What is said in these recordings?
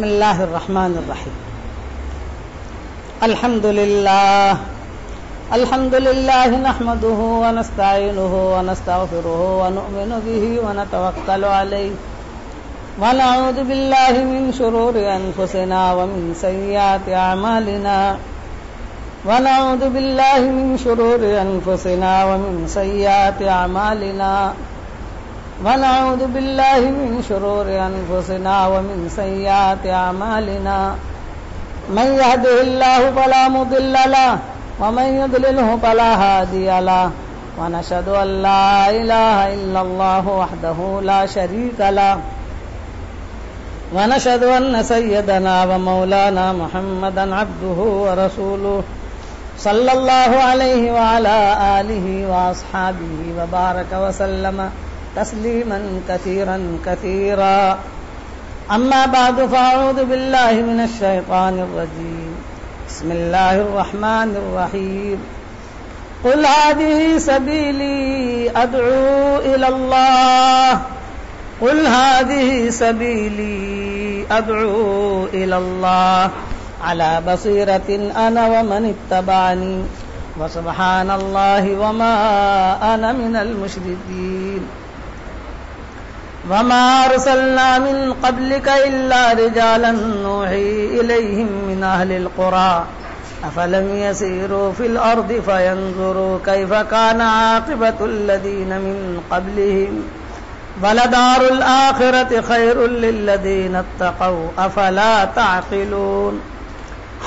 بسم اللہ الرحمن الرحیم الحمدللہ نحمده ونستعینه ونستغفره ونؤمن به ونتوکل علیہ ونعوذ باللہ من شرور انفسنا ومن سیئات اعمالنا ونعوذ باللہ من شرور انفسنا ومن سیئات اعمالنا ونعوذ باللہ من شرور انفسنا ومن سیئات اعمالنا من يهده الله فلا مضل له ومن يضلله فلا هادي له ونشهد ان لا اله الا الله وحده لا شريك له ونشهد ان سيدنا ومولانا محمدا عبده ورسوله صلى الله عليه وعلى آله واصحابه وبارك وسلم تسلیما کثیرا کثیرا اما بعد فاعوذ باللہ من الشیطان الرجیم بسم اللہ الرحمن الرحیم قل هذه سبیلی ادعو الى اللہ قل هذه سبیلی ادعو الى اللہ على بصیرة انا ومن اتبعنی وسبحان اللہ وما انا من المشرکین وما ارسلنا من قبلك الا رجالا نوحي اليهم من اهل القرى افلم يسيروا في الارض فينظروا كيف كان عاقبة الذين من قبلهم ولدار الاخرة خير للذين اتقوا افلا تعقلون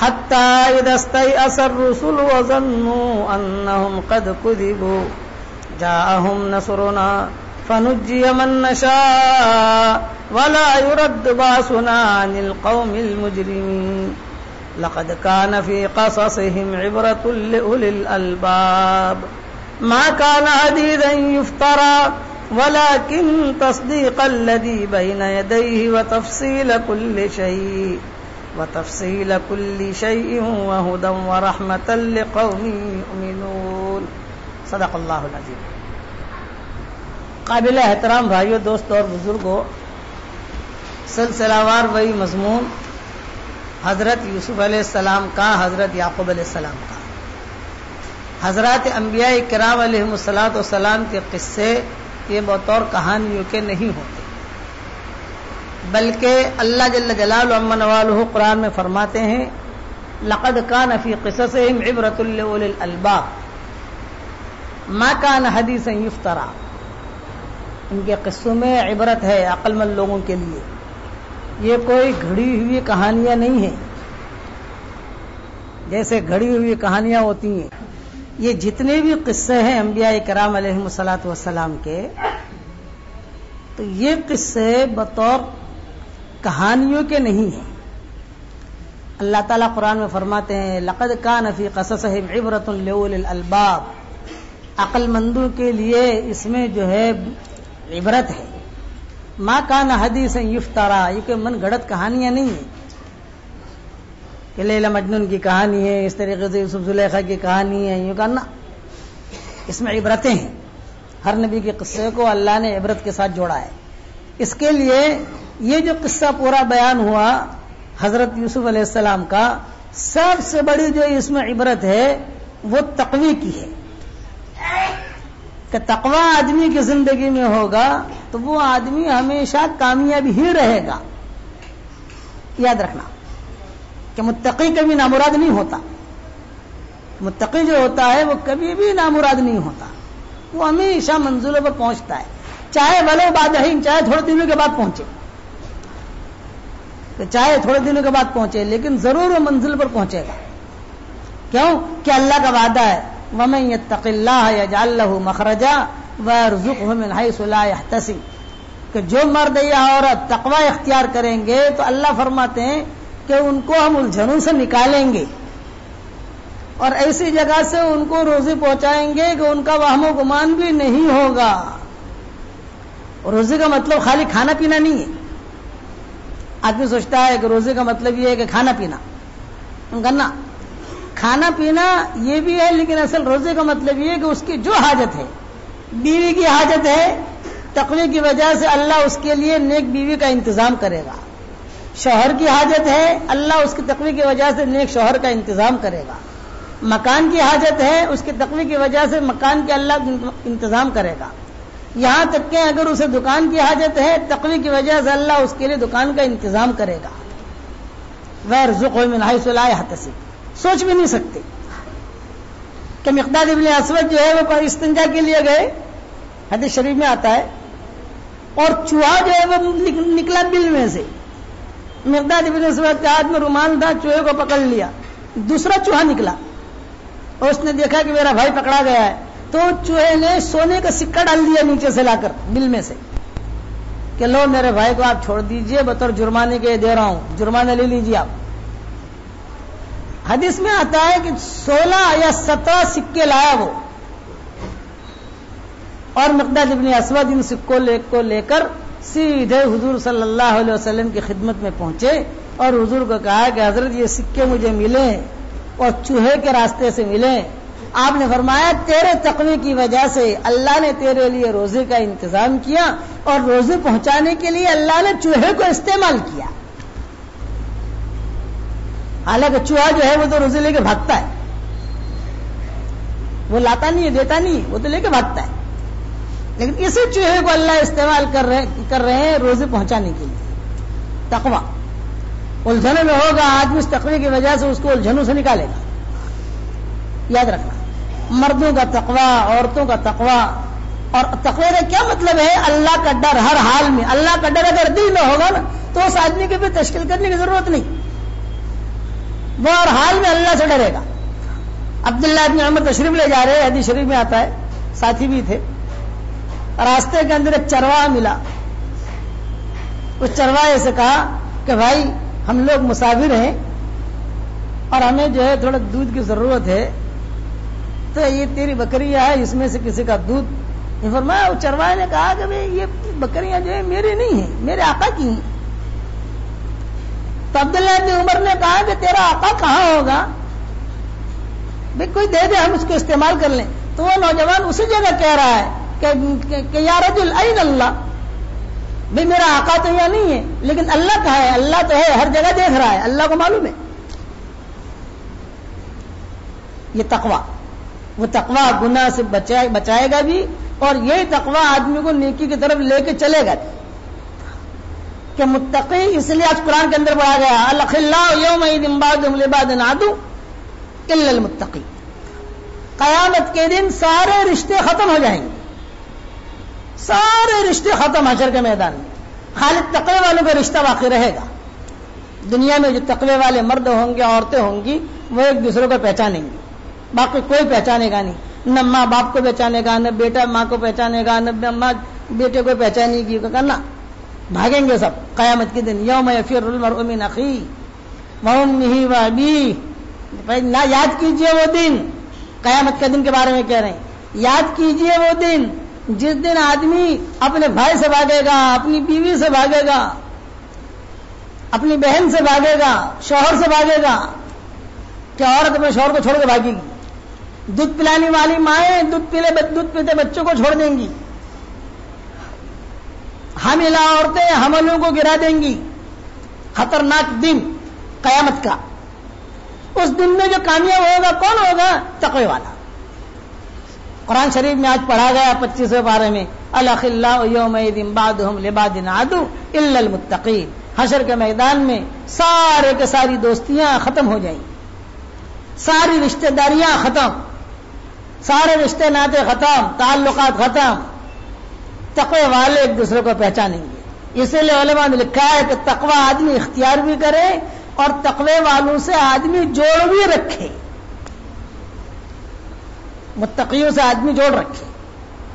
حتى اذا استيأس الرسل وظنوا انهم قد كذبوا جاءهم نصرنا فنجي من نشاء ولا يرد باسنا عن القوم المجرمين لقد كان في قصصهم عبرة لأولي الألباب ما كان حديثا يفترى ولكن تصديق الذي بين يديه وتفصيل كل شيء وهدى ورحمة لقوم يؤمنون صدق الله العظيم. قابل احترام بھائیوں، دوستوں اور بزرگوں، سلسلہ وار وہی مضمون حضرت یوسف علیہ السلام کا، حضرت یعقوب علیہ السلام کا، حضرات انبیاء کرام علیہم الصلوۃ والسلام کے قصے یہ بطور کہانیوں کے نہیں ہوتے، بلکہ اللہ جل جلالہ عما نوالہ قرآن میں فرماتے ہیں لقد کان فی قصصہم عبرۃ لأولی الالباب ما کان حدیثا یفترى، ان کے قصوں میں عبرت ہے عقل مند لوگوں کے لیے، یہ کوئی گھڑی ہوئی کہانیاں نہیں ہیں جیسے گھڑی ہوئی کہانیاں ہوتی ہیں. یہ جتنے بھی قصے ہیں انبیاء کرام علیہم الصلوۃ والسلام کے، تو یہ قصے بطور کہانیوں کے نہیں ہیں. اللہ تعالیٰ قرآن میں فرماتے ہیں لقد کان فی قصصہم عبرۃ لأولی الالباب، عقل مندوں کے لیے اس میں جو ہے عبرت ہے. ما کان حدیثا یفترا، یہ کہ من گھڑت کہانیاں نہیں ہیں کہ لیلا مجنون کی کہانی ہے، اس طریقے سے یوسف زلیخا کی کہانی ہے، یوں کہنا. اس میں عبرتیں ہیں. ہر نبی کے قصے کو اللہ نے عبرت کے ساتھ جوڑا ہے. اس کے لیے یہ جو قصہ پورا بیان ہوا حضرت یوسف علیہ السلام کا، سب سے بڑی جو اس میں عبرت ہے وہ تقوی کی ہے کہ تقوی آدمی کی زندگی میں ہوگا تو وہ آدمی ہمیشہ کامیاب ہی رہے گا. یاد رکھنا کہ متقی کبھی نامراد نہیں ہوتا. متقی جو ہوتا ہے وہ کبھی بھی نامراد نہیں ہوتا، وہ ہمیشہ منزلوں پر پہنچتا ہے، چاہے ولو بعد ہی، چاہے تھوڑے دنوں کے بعد پہنچے، چاہے تھوڑے دنوں کے بعد پہنچے، لیکن ضرور وہ منزل پر پہنچے گا. کیوں کہ اللہ کا وعدہ ہے وَمَن يَتَّقِ اللَّهَ يَجْعَل لَّهُ مَخْرَجًا وَيَرْزُقْهُ مِنْ حَيْثُ لَا يَحْتَسِبُ، کہ جو مرد یا عورت تقوی اختیار کریں گے تو اللہ فرماتے ہیں کہ ان کو ہم الجھنوں سے نکالیں گے اور ایسی جگہ سے ان کو روزی پہنچائیں گے کہ ان کا وہم و گمان بھی نہیں ہوگا. روزی کا مطلب خالی کھانا پینا نہیں ہے. آدمی سوچتا ہے کہ روزی کا مطلب یہ ہے کہ کھانا پینا، کرنا کھانا پینا یہ بھی ہے، لیکن اصل روزے کا مطلب یہ ہے کہ اس کی جو حاجت ہے، بیوی کی حاجت ہے، تقوی کی وجہ سے اللہ اس کے لیے نیک بیوی کا انتظام کرے گا. شوہر کی حاجت ہے، اللہ اس کی تقوی کی وجہ سے نیک شوہر کا انتظام کرے گا. مکان کی حاجت ہے، اس کی تقوی کی وجہ سے مکان کے اللہ انتظام کرے گا. یہاں تک کہ اگر اسے دکان کی حاجت ہے، تقوی کی وجہ سے اللہ اس کے لیے دکان کا انتظام کرے گا. وَيَرْزُقْهُ مِنْ حَيْثُ لَا يَحْتَسِبُ. سوچ بھی نہیں سکتے کہ مقداد ابن اسود جو ہے وہ استنجا کے لیے گئے، حدیث شریف میں آتا ہے، اور چوہا جو ہے وہ نکلا بل میں سے. مقداد ابن اسود کے ہاتھ میں رومال تھا، چوہے کو پکڑ لیا. دوسرا چوہا نکلا اور اس نے دیکھا کہ میرا بھائی پکڑا گیا ہے، تو چوہے نے سونے کا سکہ ڈال دیا نیچے سے لا کر بل میں سے کہ لو میرے بھائی کو آپ چھوڑ دیجئے، بطور جرمانے کے دے رہا ہوں، جرمانہ لے لیجئے آپ. حدیث میں آتا ہے کہ 16 یا 17 سکے لایا وہ، اور مقداد ابن اسود ان سکوں کو لے کر سیدھے حضور صلی اللہ علیہ وسلم کی خدمت میں پہنچے اور حضور کو کہا کہ حضرت یہ سکے مجھے ملے اور چوہے کے راستے سے ملے. آپ نے فرمایا تیرے تقوی کی وجہ سے اللہ نے تیرے لیے روزے کا انتظام کیا، اور روزے پہنچانے کے لیے اللہ نے چوہے کو استعمال کیا. حالانکہ چوہا جو ہے وہ تو روزے لے کے بھاگتا ہے، وہ لاتا نہیں ہے، دیتا نہیں ہے، وہ تو لے کے بھاگتا ہے. لیکن اسی چوہے کو اللہ استعمال کر رہے ہیں روزے پہنچانے کے لیے. تقوی الجھنوں میں ہوگا، آدمی اس تقوی کی وجہ سے اس کو الجھنوں سے نکالے گا. یاد رکھنا، مردوں کا تقوی، عورتوں کا تقوی. اور تقوی کا کیا مطلب ہے؟ اللہ کا ڈر ہر حال میں. اللہ کا ڈر اگر دل میں ہوگا نا تو اس آدمی کے پھر تشکیل کرنے کی ضرورت نہیں، وہ ہر حال میں اللہ سے ڈرے گا. عبداللہ ابن عمر تشریف لے جا رہے، حدیث شریف میں آتا ہے، ساتھی بھی تھے. راستے کے اندر ایک چرواہا ملا. اس چرواہے سے کہا کہ بھائی ہم لوگ مسافر ہیں اور ہمیں جو ہے تھوڑا دودھ کی ضرورت ہے، تو یہ تیری بکریاں ہے، اس میں سے کسی کا دودھ. یہ فرمایا، وہ چرواہے نے کہا کہ بھائی یہ بکریاں جو ہے میری نہیں ہیں، میرے آقا کی ہیں. تو عبداللہ ابن عمر نے کہا کہ تیرا آقا کہاں ہوگا؟ بھائی کوئی دے دے، ہم اس کو استعمال کر لیں. تو وہ نوجوان اسی جگہ کہہ رہا ہے کہ یا رجل این اللہ، بھئی میرا آقا تو یہاں نہیں ہے، لیکن اللہ کہاں ہے؟ اللہ تو ہے، ہر جگہ دیکھ رہا ہے، اللہ کو معلوم ہے. یہ تقوی، وہ تقوی گناہ سے بچائے گا بھی، اور یہی تقوی آدمی کو نیکی کی طرف لے کے چلے گا کہ متقی. اس لیے آج قرآن کے اندر پڑھا گیا الاخلاء یومئذ بعضهم لبعض عدو الا المتقی. قیامت کے دن سارے رشتے ختم ہو جائیں گے، سارے رشتے ختم حشر کے میدان میں. خالی تقوی والوں کا رشتہ باقی رہے گا. دنیا میں جو تقوی والے مرد ہوں گے، عورتیں ہوں گی، وہ ایک دوسرے کو پہچانیں گے، باقی کوئی پہچانے گا نہیں. نہ ماں باپ کو پہچانے گا، نہ بیٹا ماں کو پہچانے گا، نہ ماں بیٹے کو پہچانے گی. کرنا بھاگیں گے سب قیامت کے دن. یوم یفر المرء من اخیہ وامہ وابیہ. نہ یاد کیجئے وہ دن، قیامت کے دن کے بارے میں کہہ رہے ہیں، یاد کیجئے وہ دن جس دن آدمی اپنے بھائی سے بھاگے گا، اپنی بیوی سے بھاگے گا، اپنی بہن سے بھاگے گا، شوہر سے بھاگے گا. کیا عورت اپنے شوہر کو چھوڑ کے بھاگے گی؟ دودھ پلانے والی مائیں دودھ پیتے بچوں کو چھوڑ دیں گی. حاملہ عورتیں حملوں کو گرا دیں گی. خطرناک دن قیامت کا. اس دن میں جو کامیاب ہوگا کون ہوگا؟ تقوی والا. قرآن شریف میں آج پڑھا گیا 25ویں پارے میں الاخلاء یومئذ بعضهم لبعض عدو الا المتقین. حشر کے میدان میں سارے کے ساری دوستیاں ختم ہو جائیں، ساری رشتہ داریاں ختم، سارے رشتے ناطے ختم، تعلقات ختم. تقوی والے ایک دوسرے کو پہچانیں گے. اسی لیے علماء نے لکھا ہے کہ تقوی آدمی اختیار بھی کرے اور تقوی والوں سے آدمی جوڑ بھی رکھے، متقیوں سے آدمی جوڑ رکھے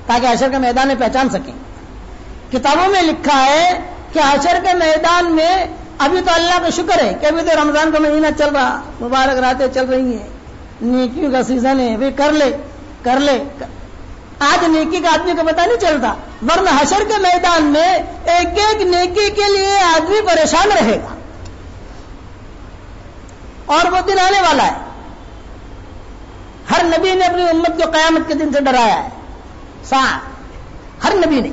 تاکہ حشر کے میدان میں پہچان سکیں. کتابوں میں لکھا ہے کہ حشر کے میدان میں ابھی تو اللہ کا شکر ہے کہ ابھی تو رمضان کا مہینہ چل رہا، مبارک راتیں چل رہی ہیں، نیکیوں کا سیزن ہے، وہ کر لے. آج نیکی کا آدمی کو پتہ نہیں چلتا، ورنہ حشر کے میدان میں ایک ایک نیکی کے لیے آدمی پریشان رہے گا. اور وہ دن آنے والا ہے. ہر نبی نے اپنی امت کو قیامت کے دن سے ڈرایا ہے. ہر نبی نے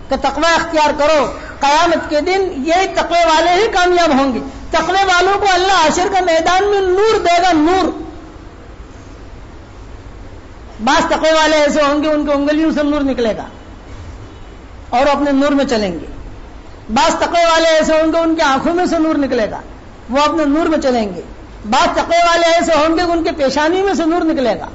کہ تقوی اختیار کرو، قیامت کے دن یہی تقوی والے ہی کامیاب ہوں گے. تقوی والوں کو اللہ حشر کا میدان میں نور دے گا, نور. بعض تقوی والے ایسے ہوں گے ان کی انگلیوں سے نور نکلے گا اور اپنے نور میں چلیں گے. بعض تقوی والے ایسے ہوں گے ان کی آنکھوں میں سے نور نکلے گا, وہ اپنے نور میں چلیں گے. بعض تقوی والے ایسے ہوں گے ان کے پیشانی میں سے نور نکلے گا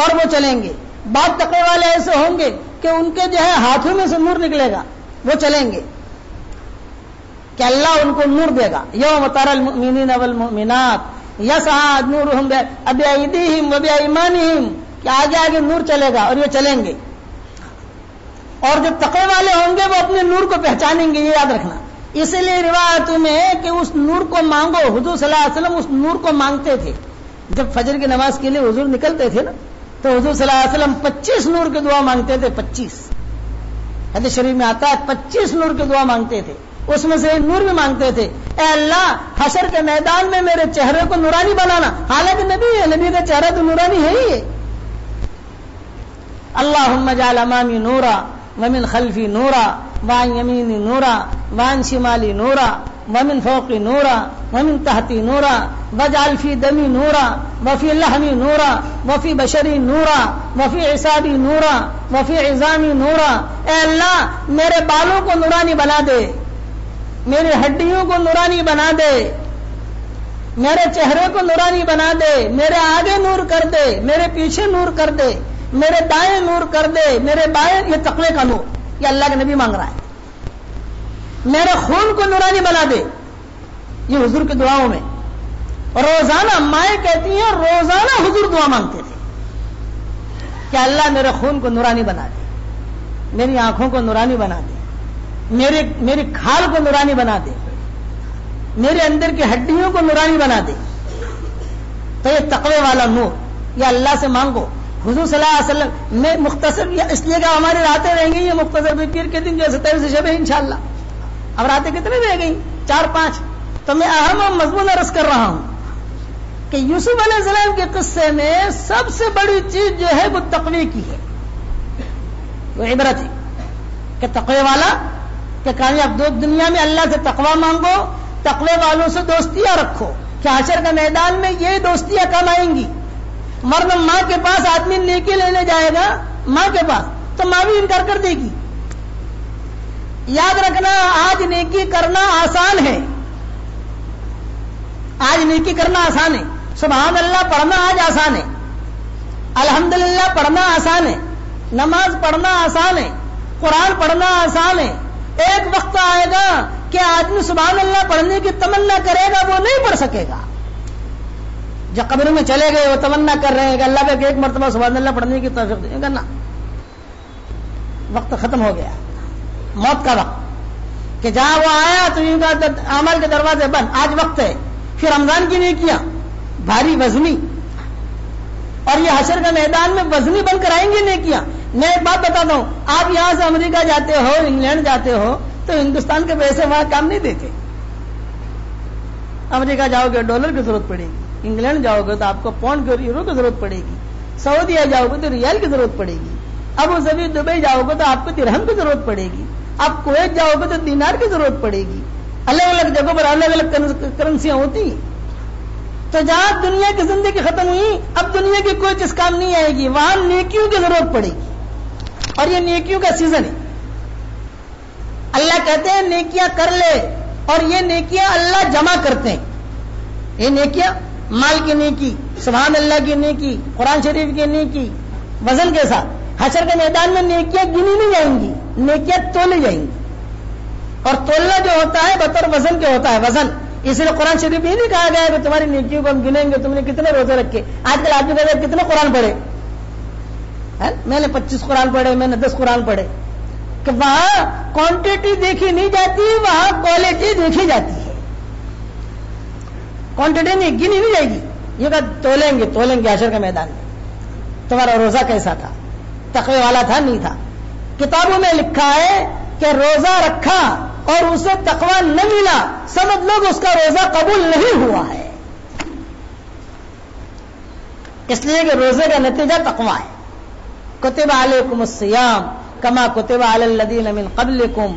اور وہ چلیں گے. بعض تقوی والے ایسے ہوں گے کہ ان کے جو ہے ہاتھوں میں سے نور نکلے گا, وہ چلیں گے, کہ اللہ ان کو نور دے گا. یوم تری المؤمنین والمؤمنات یسعی نورہم بایدیہم وبایمانہم, کہ آگے آگے نور چلے گا اور یہ چلیں گے. اور جو تقوی والے ہوں گے وہ اپنے نور کو پہچانیں گے, یہ یاد رکھنا. اسی لیے روایتوں میں ہے کہ اس نور کو مانگو. حضور صلی اللہ علیہ وسلم اس نور کو مانگتے تھے. جب فجر کی نماز کے لیے حضور نکلتے تھے نا, تو حضور صلی اللہ علیہ وسلم 25 نور کی دعا مانگتے تھے. 25 حدیث شریف میں آتا ہے 25 نور کی دعا مانگتے تھے. اس میں سے نور بھی مانگتے تھے, اے اللہ حشر کے میدان میں میرے چہرے کو نورانی بنانا. حالانکہ نبی ہے, نبی کا چہرہ تو نورانی ہے ہی ہے. اللہم اجعل امامی نورا ومن خلفی نورا وعن یمینی نورا وعن شمالی نورا ومن فوقی نورا ومن تحتی نورا واجعل فی دمی نورا وفی لحمی نورا وفی بشری نورا وفی عصابی نورا وفی عظامی نورا. اے اللہ میرے بالوں کو نورانی بنا دے, میری ہڈیوں کو نورانی بنا دے, میرے چہرے کو نورانی بنا دے, میرے آگے نور کر دے, میرے پیچھے نور کر دے, میرے دائیں نور کر دے, میرے بائیں. یہ تقوی کا نور, یہ اللہ کے نبی مانگ رہا ہے. میرے خون کو نورانی بنا دے, یہ حضور کی دعاؤں میں. روزانہ مائیں کہتی ہیں روزانہ حضور دعا مانگتے تھے کہ اللہ میرے خون کو نورانی بنا دے, میری آنکھوں کو نورانی بنا دے, میری کھال کو نورانی بنا دے, میرے اندر کی ہڈیوں کو نورانی بنا دے. تو یہ تقوی والا نور, یہ اللہ سے مانگو. حضور صلی اللہ علیہ وسلم میں مختصر اس لیے کہ ہماری راتیں رہیں گی یہ مختصر پیر کے دن جو 27 شب ہے انشاءاللہ. اب راتیں کتنے رہ گئی؟ 4-5. تو میں اہم اور مضمون عرض کر رہا ہوں کہ یوسف علیہ السلام کے قصے میں سب سے بڑی چیز جو ہے وہ تقوی کی ہے, وہ عبرت ہے کہ تقوی والا کہ کامیاب. دنیا میں اللہ سے تقوی مانگو, تقوی والوں سے دوستیاں رکھو کہ حشر کے میدان میں یہ دوستیاں کم آئیں گی. مرد ماں کے پاس آدمی نیکی لینے جائے گا, ماں کے پاس, تو ماں بھی انکار کر دے گی. یاد رکھنا آج نیکی کرنا آسان ہے, آج نیکی کرنا آسان ہے. سبحان اللہ پڑھنا آج آسان ہے, الحمدللہ پڑھنا آسان ہے, نماز پڑھنا آسان ہے, قرآن پڑھنا آسان ہے. ایک وقت آئے گا کہ آدمی سبحان اللہ پڑھنے کی تمنا کرے گا, وہ نہیں پڑھ سکے گا. جو قبر میں چلے گئے وہ تمنا کر رہے ہیں کہ اللہ کا ایک مرتبہ سبحان اللہ پڑھنے کی توفیق دے گا. نا, وقت ختم ہو گیا, موت کا وقت, کہ جہاں وہ آیا تو ان کا عمل کے دروازے بند. آج وقت ہے. پھر رمضان کی نیکیاں بھاری وزنی, اور یہ حشر کے میدان میں وزنی بن کر آئیں گے نیکیاں. میں ایک بات بتاتا ہوں, آپ یہاں سے امریکہ جاتے ہو, انگلینڈ جاتے ہو, تو ہندوستان کے پیسے وہاں کام نہیں دیتے. امریکہ جاؤ گے ڈالر کی ضرورت پڑے گی, انگلینڈ جاؤ گے تو آپ کو پاؤنڈ اور یورو کی ضرورت پڑے گی, سعودیہ جاؤ گے تو ریال کی ضرورت پڑے گی, ابو ظبی دبئی جاؤ گے تو آپ کو درہم کی ضرورت پڑے گی, آپ کویت جاؤ گے تو دینار کی ضرورت پڑے گی. الگ الگ جگہوں پر الگ الگ کرنسیاں ہوتی ہیں. تو جہاں دنیا کی زندگی ختم ہوئی, اب دنیا کی کوئی چیز کام نہیں آئے گی, وہاں نیکیوں کی ضرورت پڑے گی. اور یہ نیکیوں کا سیزن ہے. اللہ کہتے ہیں نیکیاں کر لے, اور یہ نیکیاں اللہ جمع کرتے ہیں. یہ نیکیاں مال کی نیکی, سبحان اللہ کی نیکی, قرآن شریف کی نیکی, وزن کے ساتھ. حشر کے میدان میں نیکیاں گنی نہیں جائیں گی, نیکیاں تولی جائیں گی. اور تولنا جو ہوتا ہے بطور وزن کے ہوتا ہے, وزن. اس لیے قرآن شریف یہ نہیں کہا گیا ہے کہ تمہاری نیکیوں کو ہم گنیں گے, تم نے کتنے روزے رکھے. آج کل آدمی کہتے ہیں کتنے قرآن پڑھے, میں نے 25 قرآن پڑھے, میں نے 10 قرآن پڑھے. کہ وہاں کوانٹٹی دیکھی نہیں جاتی, وہاں کوالٹی دیکھی جاتی ہے. کوانٹٹی نہیں گنی نہیں جائے گی. یہ کہ تولیں گے حشر کے میدان میں. تمہارا روزہ کیسا تھا, تقوی والا تھا نہیں تھا. کتابوں میں لکھا ہے کہ روزہ رکھا اور اسے تقوی نہ ملا, سمجھ لو کہ اس کا روزہ قبول نہیں ہوا ہے. اس لیے کہ روزے کا نتیجہ تقوی ہے. کتب علیکم الصیام کما کتب علی الذین من قبلکم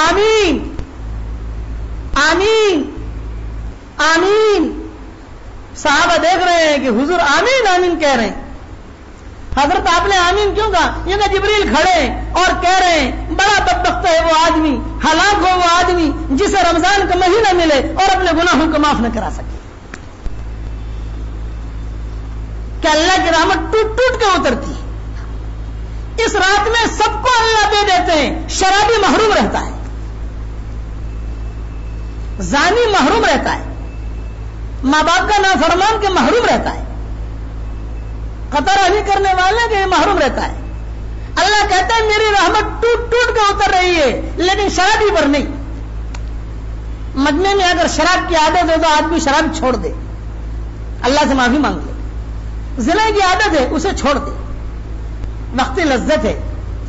آمین آمین آمین. صحابہ دیکھ رہے ہیں کہ حضور آمین آمین کہہ رہے ہیں. حضرت آپ نے آمین کیوں کہا؟ یہ کہ جبریل کھڑے اور کہہ رہے ہیں بڑا بدبخت ہے وہ آدمی، ہلاک ہو وہ آدمی جسے رمضان کا مہینہ ملے اور اپنے گناہوں کو معاف نہ کرا سکے. کہ اللہ کی رحمت ٹوٹ ٹوٹ کے اترتی ہے. اس رات میں سب کو اللہ دے دیتے ہیں. شرابی محروم رہتا ہے، زانی محروم رہتا ہے، ماں باپ کا نافرمان کے محروم رہتا ہے، قطع رحمی کرنے والے کے محروم رہتا ہے. اللہ کہتا ہے میری رحمت ٹوٹ ٹوٹ کے اتر رہی ہے، لیکن شرابی پر نہیں. مجمع میں اگر شراب کی عادت ہو تو آدمی شراب چھوڑ دے، اللہ سے معافی مانگ لے. زنا کی عادت ہے اسے چھوڑ دے، وقتی لذت ہے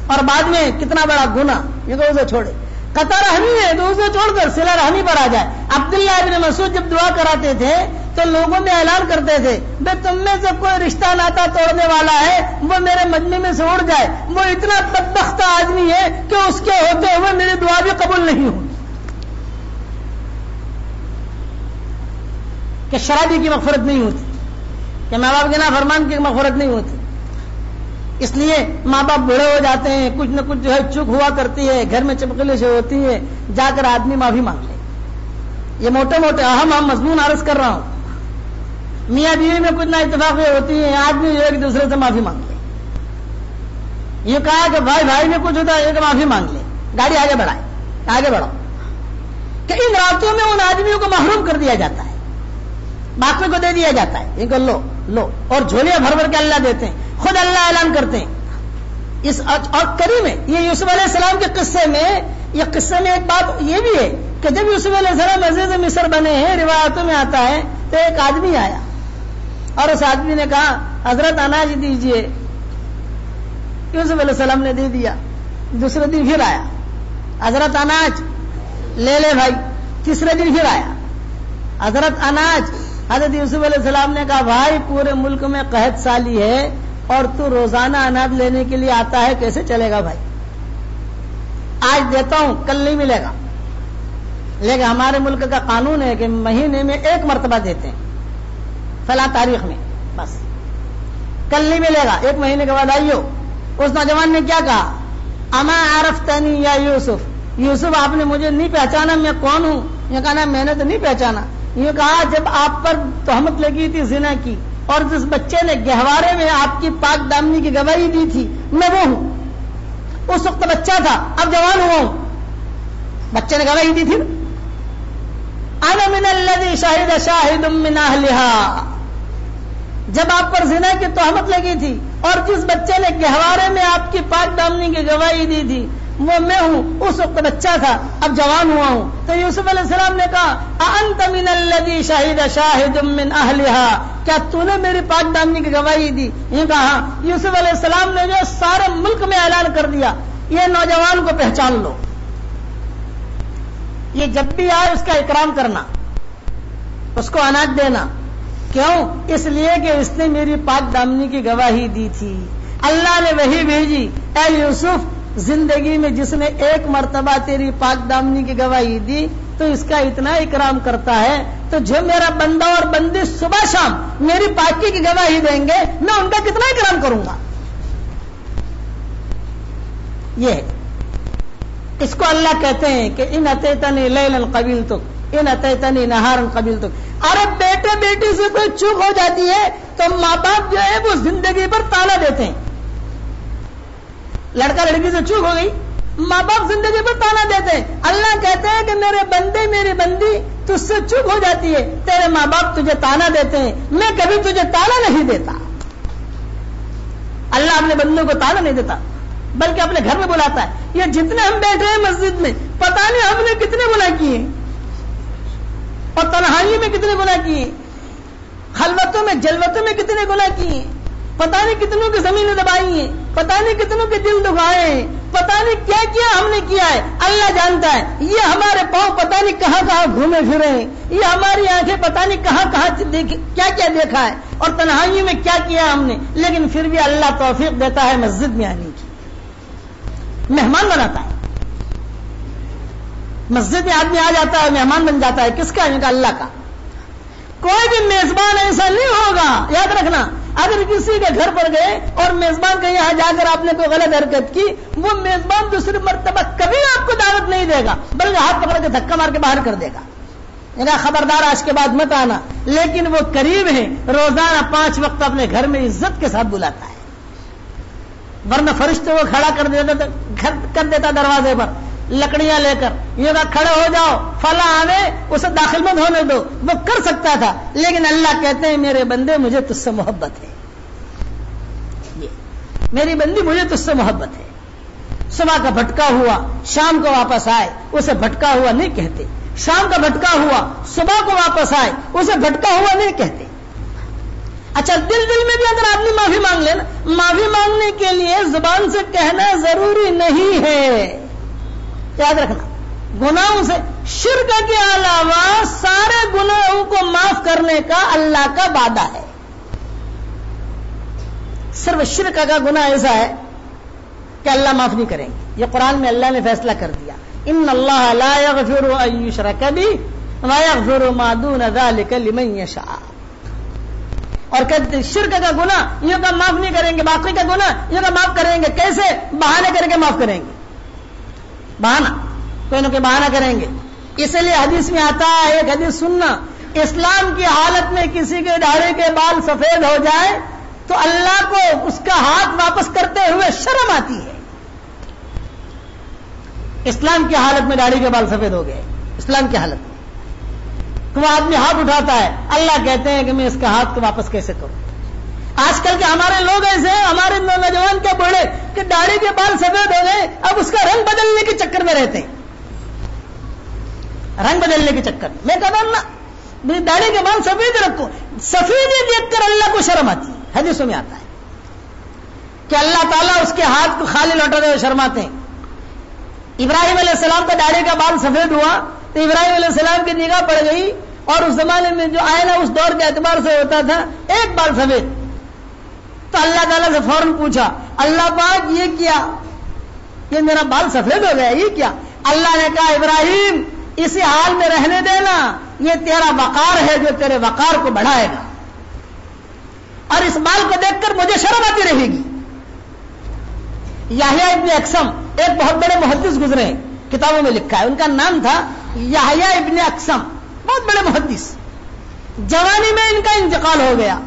اور بعد میں کتنا بڑا گناہ یہ تو اسے چھوڑے. قطع رحمی ہے تو اسے چھوڑ کر صلہ رحمی پر آ جائے. عبداللہ ابن مسعود جب دعا کراتے تھے تو لوگوں میں اعلان کرتے تھے بے تم میں سے کوئی رشتہ ناتا توڑنے والا ہے وہ میرے مجمع میں سے اڑ جائے. وہ اتنا بدبخت آدمی ہے کہ اس کے ہوتے ہوئے میری دعا بھی قبول نہیں ہوئی. کہ شرابی کی مغفرت نہیں ہوتی، کہ ماں باپ کے نافرمان کی مغفرت نہیں ہوتی. اس لیے ماں باپ بوڑھے ہو جاتے ہیں، کچھ نہ کچھ جو ہے چوک ہوا کرتی ہے، گھر میں چپکلے سے ہوتی ہے، جا کر آدمی معافی مانگ لے. یہ موٹے موٹے اہم مضمون عرض کر رہا ہوں. میاں بیوی میں کچھ نہ اتفاقی ہوتی ہیں، آدمی ایک دوسرے سے معافی مانگ لے. یہ کہا کہ بھائی بھائی میں کچھ ہوتا ہے ایک معافی مانگ لے، گاڑی آگے بڑھائے، آگے بڑھو. کہ ان راتوں میں ان آدمیوں کو محروم کر دیا جاتا ہے، باقی کو دے دیا جاتا ہے. ان کو لو لو اور جھولیاں بھر بھر کے اللہ دیتے ہیں. خود اللہ اعلان کرتے ہیں اس اور کریم ہے. یہ یوسف علیہ السلام کے قصے میں، یہ قصے میں ایک بات یہ بھی ہے کہ جب یوسف علیہ السلام عزیز مصر بنے ہیں، روایتوں میں آتا ہے تو ایک آدمی آیا اور اس آدمی نے کہا حضرت اناج دیجئے. یوسف علیہ السلام نے دے دیا. دوسرے دن پھر آیا، حضرت اناج لے لے بھائی. تیسرے دن پھر آیا، حضرت اناج. حضرت یوسف علیہ السلام نے کہا بھائی پورے ملک میں قحط سالی ہے اور تو روزانہ اناج لینے کے لیے آتا ہے، کیسے چلے گا بھائی؟ آج دیتا ہوں کل نہیں ملے گا. لیکن ہمارے ملک کا قانون ہے کہ مہینے میں ایک مرتبہ دیتے ہیں، فلاں تاریخ میں، بس کل نہیں ملے گا، ایک مہینے کے بعد آئیو. اس نوجوان نے کیا کہا؟ اما عرفتنی یا یوسف، یوسف آپ نے مجھے نہیں پہچانا میں کون ہوں؟ یہ کہا میں نے تو نہیں پہچانا. یہ کہا جب آپ پر تہمت لگی تھی زنا کی اور جس بچے نے گہوارے میں آپ کی پاک دامنی کی گواہی دی تھی میں وہ ہوں. اس وقت بچہ تھا، اب جوان ہوا ہوں. بچے نے گواہی دی تھی. انا من الذی شہد شاہد من اہلھا، جب آپ پر زنا کی تہمت لگی تھی اور جس بچے نے گہوارے میں آپ کی پاک دامنی کی گواہی دی تھی وہ میں ہوں. اس وقت بچہ تھا، اب جوان ہوا ہوں. تو یوسف علیہ السلام نے کہا انت من الذی شہد شاہد من اہلھا، کیا تو نے میری پاک دامنی کی گواہی دی؟ یہ کہا. یوسف علیہ السلام نے جو سارے ملک میں اعلان کر دیا یہ نوجوان کو پہچان لو. یہ جب بھی آئے اس کا اکرام کرنا، اس کو اناج دینا. کیوں؟ اس لیے کہ اس نے میری پاک دامنی کی گواہی دی تھی. اللہ نے وحی بھیجی اے یوسف زندگی میں جس نے ایک مرتبہ تیری پاک دامنی کی گواہی دی تو اس کا اتنا اکرام کرتا ہے، تو جو میرا بندہ اور بندی صبح شام میری پاکی کی گواہی دیں گے میں ان کا کتنا اکرام کروں گا. یہ اس کو اللہ کہتے ہیں کہ ان اتیتنی لیلا قبلتک ان اتیتنی نہارا قبلتک. ارے بیٹے بیٹی سے کوئی چوک ہو جاتی ہے تو ماں باپ جو ہے وہ زندگی پر تالا دیتے ہیں. لڑکا لڑکی سے چوک ہو گئی، ماں باپ زندگی پر تانا دیتے ہیں. اللہ کہتے ہیں کہ میرے بندے میری بندی تجھ سے چوک ہو جاتی ہے، تیرے ماں باپ تجھے تانا دیتے ہیں، میں کبھی تجھے تانا نہیں دیتا. اللہ اپنے بندوں کو تانا نہیں دیتا بلکہ اپنے گھر میں بلاتا ہے. یہ جتنے ہم بیٹھے ہیں مسجد میں پتہ نہیں ہم نے کتنے گناہ کیے اور تنہائی میں کتنے گناہ کیے، خلوتوں میں جلوتوں میں کتنے گناہ کیے، پتہ نہیں کتنوں کی زمینیں دبائی ہیں، پتہ نہیں کتنوں کے دل دکھائے ہیں. پتہ نہیں کیا کیا ہم نے کیا ہے، اللہ جانتا ہے. یہ ہمارے پاؤں پتہ نہیں کہاں کہاں گھومے پھرے ہیں، یہ ہماری آنکھیں پتہ نہیں کہاں کہاں کیا کیا دیکھا ہے اور تنہائی میں کیا کیا ہم نے، لیکن پھر بھی اللہ توفیق دیتا ہے مسجد میں آنے کی، مہمان بناتا ہے. مسجد میں آدمی آ جاتا ہے، مہمان بن جاتا ہے. کس کا؟ ان کا اللہ کا. کوئی بھی میزبان ایسا نہیں ہوگا، یاد رکھنا. اگر کسی کے گھر پر گئے اور میزبان کے یہاں جا کر آپ نے کوئی غلط حرکت کی، وہ میزبان دوسری مرتبہ کبھی آپ کو دعوت نہیں دے گا، بلکہ ہاتھ پکڑ کے دھکا مار کے باہر کر دے گا. خبردار آج کے بعد مت آنا. لیکن وہ قریب ہے، روزانہ 5 وقت اپنے گھر میں عزت کے ساتھ بلاتا ہے، ورنہ فرشتے وہ کھڑا کر دیتا دروازے پر لکڑیاں لے کر، یہ کہا کھڑے ہو جاؤ، فلاں آوے، اسے داخل مت ہونے دو. وہ کر سکتا تھا، لیکن اللہ کہتے ہیں میرے بندے مجھے تجھ سے محبت ہے، میری بندی مجھے تجھ سے محبت ہے. صبح کا بھٹکا ہوا شام کو واپس آئے، اسے بھٹکا ہوا نہیں کہتے. شام کا بھٹکا ہوا صبح کو واپس آئے، اسے بھٹکا ہوا نہیں کہتے. اچھا، دل میں بھی اگر آدمی معافی مانگ لے نا، معافی مانگنے کے لیے زبان سے کہنا ضروری نہیں ہے، یاد رکھنا. گناہوں سے، شرک کے علاوہ سارے گناہوں کو معاف کرنے کا اللہ کا وعدہ ہے. صرف شرک کا گناہ ایسا ہے کہ اللہ معاف نہیں کریں گے. یہ قرآن میں اللہ نے فیصلہ کر دیا، ان اللہ لا یغفر ان یشرک بہ ویغفر ما دون ذلک لمن یشاء. اور کہتے شرک کا گناہ یہ کا معاف نہیں کریں گے، باقی کا گناہ یہ کا معاف کریں گے. کیسے؟ بہانے کر کے معاف کریں گے، بہانہ، کوئی نہ کوئی بہانہ کریں گے. اس لیے حدیث میں آتا ہے، ایک حدیث سننا، اسلام کی حالت میں کسی کے داڑھی کے بال سفید ہو جائے تو اللہ کو اس کا ہاتھ واپس کرتے ہوئے شرم آتی ہے. اسلام کی حالت میں داڑھی کے بال سفید ہو گئے، اسلام کی حالت میں تو وہ آدمی ہاتھ اٹھاتا ہے، اللہ کہتے ہیں کہ میں اس کے ہاتھ کو واپس کیسے کروں. آج کل کے ہمارے لوگ ایسے ہیں، ہمارے نوجوان کے بڑے، کہ داڑھی کے بال سفید ہو گئے، اب اس کا رنگ بدلنے کے چکر میں رہتے ہیں، رنگ بدلنے کے چکر میں. میں کہتا ہوں نا، میری داڑھی کے بال سفید رکھو. سفیدی دیکھ کر اللہ کو شرم آتی ہے. حدیثوں میں آتا ہے کہ اللہ تعالیٰ اس کے ہاتھ کو خالی لوٹاتے ہوئے شرماتے ہیں. ابراہیم علیہ السلام کا داڑھی کا بال سفید ہوا تو ابراہیم علیہ السلام کی نگاہ پڑ گئی، اور اس زمانے میں جو آئینہ اس دور کے اعتبار سے ہوتا تھا، ایک بال سفید. تو اللہ تعالیٰ سے فوراً پوچھا، اللہ پاک یہ کیا، یہ میرا بال سفید ہو گیا، یہ کیا؟ اللہ نے کہا ابراہیم اسی حال میں رہنے دینا، یہ تیرا وقار ہے جو تیرے وقار کو بڑھائے گا، اور اس بال کو دیکھ کر مجھے شرم آتی رہے گی. یحییٰ ابن اقسم ایک بہت بڑے محدث گزرے ہیں، کتابوں میں لکھا ہے، ان کا نام تھا یحییٰ ابن اقسم، بہت بڑے محدث. جوانی میں ان کا انتقال ہو گیا.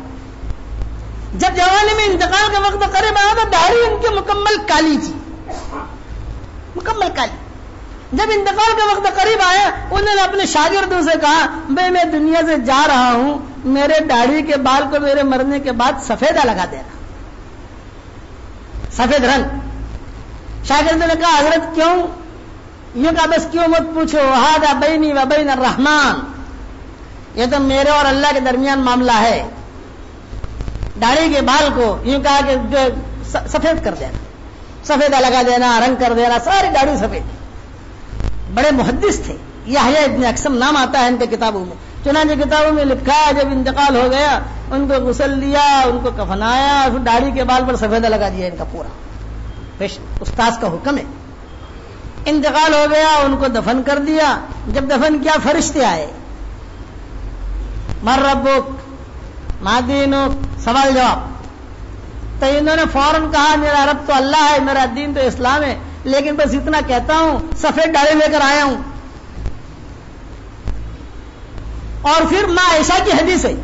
جب جوانی میں انتقال کا وقت قریب آیا تو داڑھی ان کی مکمل کالی تھی، مکمل کالی. جب انتقال کا وقت قریب آیا، انہوں نے اپنے شاگردوں سے کہا، بھائی میں دنیا سے جا رہا ہوں، میرے داڑھی کے بال کو میرے مرنے کے بعد سفیدہ لگا دینا، سفید رنگ. شاگردوں نے کہا حضرت کیوں؟ یہ کہا بس کیوں مت پوچھو، ھذا بینی و بین الرحمن، یہ تو میرے اور اللہ کے درمیان معاملہ ہے. داڑھی کے بال کو یوں کہا کہ سفید کر دینا، سفیدہ لگا دینا، رنگ کر دینا، ساری داڑھی سفید. بڑے محدث تھے، یحییٰ ابن اقسم نام آتا ہے ان کے کتابوں میں. چنانچہ کتابوں میں لکھا ہے جب انتقال ہو گیا، ان کو غسل دیا، ان کو کفنایا، پھر داڑھی کے بال پر سفیدہ لگا دیا ان کا پورا. استاذ کا حکم ہے. انتقال ہو گیا، ان کو دفن کر دیا. جب دفن کیا فرشتے آئے، من ربک ما دینک، سوال جواب. تو انہوں نے فوراً کہا میرا رب تو اللہ ہے، میرا دین تو اسلام ہے، لیکن بس اتنا کہتا ہوں سفید داڑھی لے کر آیا ہوں. اور پھر ماں عائشہ کی حدیث ہے،